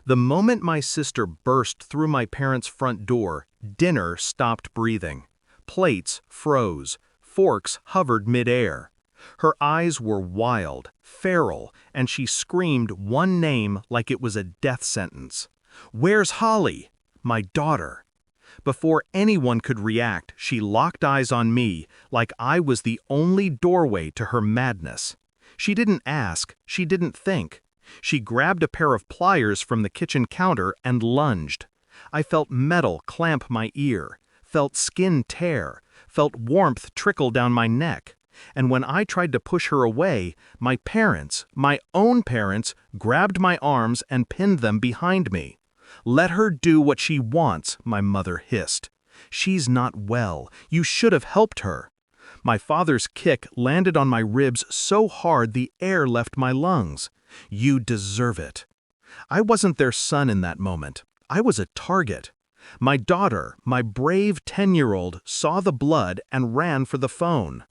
The moment my sister burst through my parents' front door, dinner stopped breathing. Plates froze, forks hovered midair. Her eyes were wild, feral, and she screamed one name like it was a death sentence. "Where's Holly?" My daughter. Before anyone could react, she locked eyes on me like I was the only doorway to her madness. She didn't ask, she didn't think. She grabbed a pair of pliers from the kitchen counter and lunged. I felt metal clamp my ear, felt skin tear, felt warmth trickle down my neck. And when I tried to push her away, my parents, my own parents, grabbed my arms and pinned them behind me. "Let her do what she wants," my mother hissed. "She's not well. You should have helped her." My father's kick landed on my ribs so hard the air left my lungs. "You deserve it." I wasn't their son in that moment. I was a target. My daughter, my brave 10-year-old, saw the blood and ran for the phone.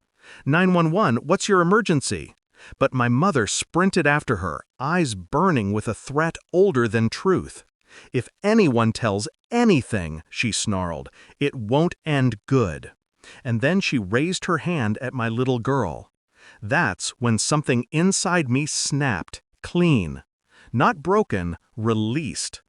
"911, what's your emergency?" But my mother sprinted after her, eyes burning with a threat older than truth. "If anyone tells anything," she snarled, "it won't end good." And then she raised her hand at my little girl. That's when something inside me snapped, clean. Not broken, released.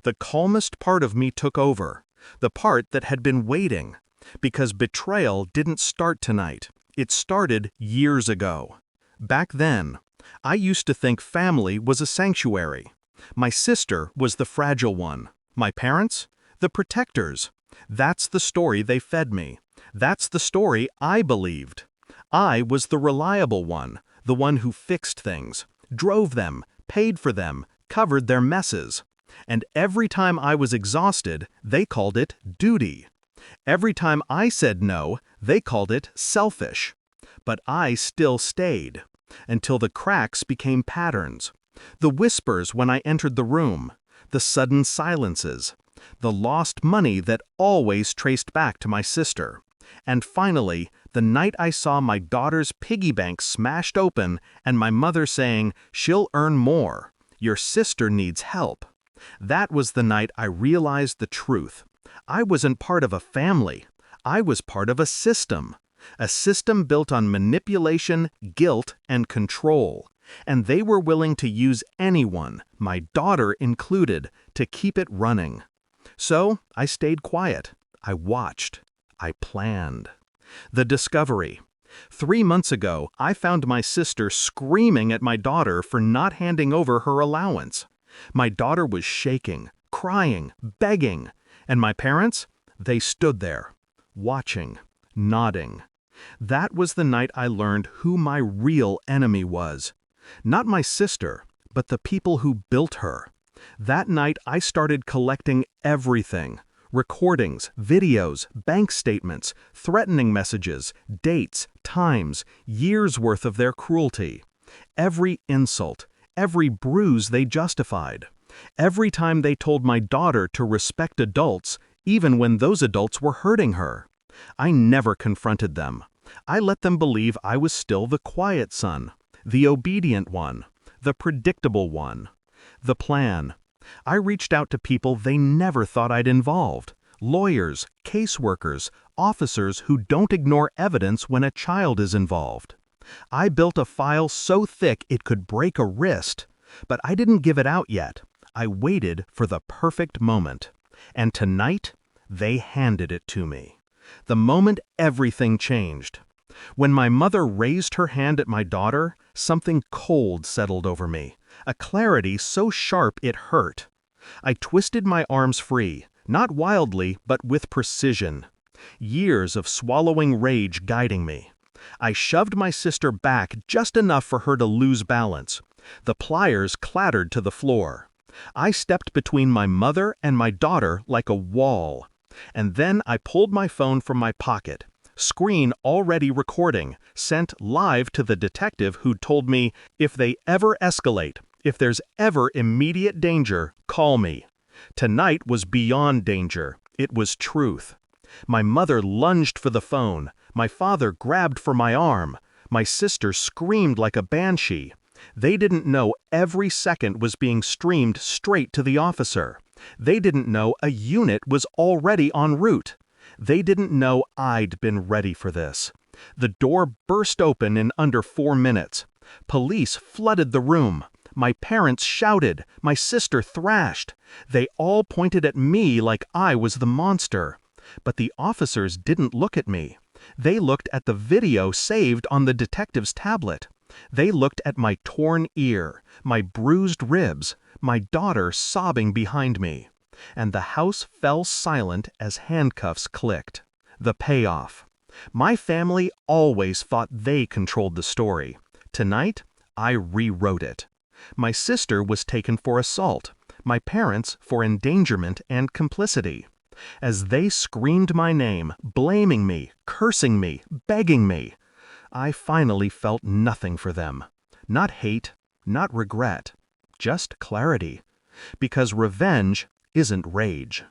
The calmest part of me took over, the part that had been waiting. Because betrayal didn't start tonight. It started years ago. Back then, I used to think family was a sanctuary. My sister was the fragile one. My parents? The protectors. That's the story they fed me. That's the story I believed. I was the reliable one, the one who fixed things, drove them, paid for them, covered their messes. And every time I was exhausted, they called it duty. Every time I said no, they called it selfish. But I still stayed, until the cracks became patterns. The whispers when I entered the room, the sudden silences, the lost money that always traced back to my sister. And finally, the night I saw my daughter's piggy bank smashed open and my mother saying, "She'll earn more. Your sister needs help." That was the night I realized the truth. I wasn't part of a family. I was part of a system built on manipulation, guilt, and control. And they were willing to use anyone, my daughter included, to keep it running. So I stayed quiet. I watched. I planned. The discovery. 3 months ago, I found my sister screaming at my daughter for not handing over her allowance. My daughter was shaking, crying, begging. And my parents? They stood there, watching, nodding. That was the night I learned who my real enemy was. Not my sister, but the people who built her. That night I started collecting everything. Recordings, videos, bank statements, threatening messages, dates, times, years' worth of their cruelty. Every insult, every bruise they justified. Every time they told my daughter to respect adults, even when those adults were hurting her. I never confronted them. I let them believe I was still the quiet son, the obedient one, the predictable one. The plan. I reached out to people they never thought I'd involved. Lawyers, caseworkers, officers who don't ignore evidence when a child is involved. I built a file so thick it could break a wrist. But I didn't give it out yet. I waited for the perfect moment. And tonight, they handed it to me. The moment everything changed. When my mother raised her hand at my daughter, something cold settled over me. A clarity so sharp it hurt. I twisted my arms free, not wildly, but with precision. Years of swallowing rage guiding me. I shoved my sister back just enough for her to lose balance. The pliers clattered to the floor. I stepped between my mother and my daughter like a wall. And then I pulled my phone from my pocket. Screen already recording, sent live to the detective who told me, "If they ever escalate, if there's ever immediate danger, call me." Tonight was beyond danger. It was truth. My mother lunged for the phone. My father grabbed for my arm. My sister screamed like a banshee. They didn't know every second was being streamed straight to the officer. They didn't know a unit was already en route. They didn't know I'd been ready for this. The door burst open in under 4 minutes. Police flooded the room. My parents shouted. My sister thrashed. They all pointed at me like I was the monster. But the officers didn't look at me. They looked at the video saved on the detective's tablet. They looked at my torn ear, my bruised ribs, my daughter sobbing behind me. And the house fell silent as handcuffs clicked. The payoff. My family always thought they controlled the story. Tonight, I rewrote it. My sister was taken for assault, my parents for endangerment and complicity. As they screamed my name, blaming me, cursing me, begging me, I finally felt nothing for them. Not hate, not regret, just clarity. Because revenge isn't rage.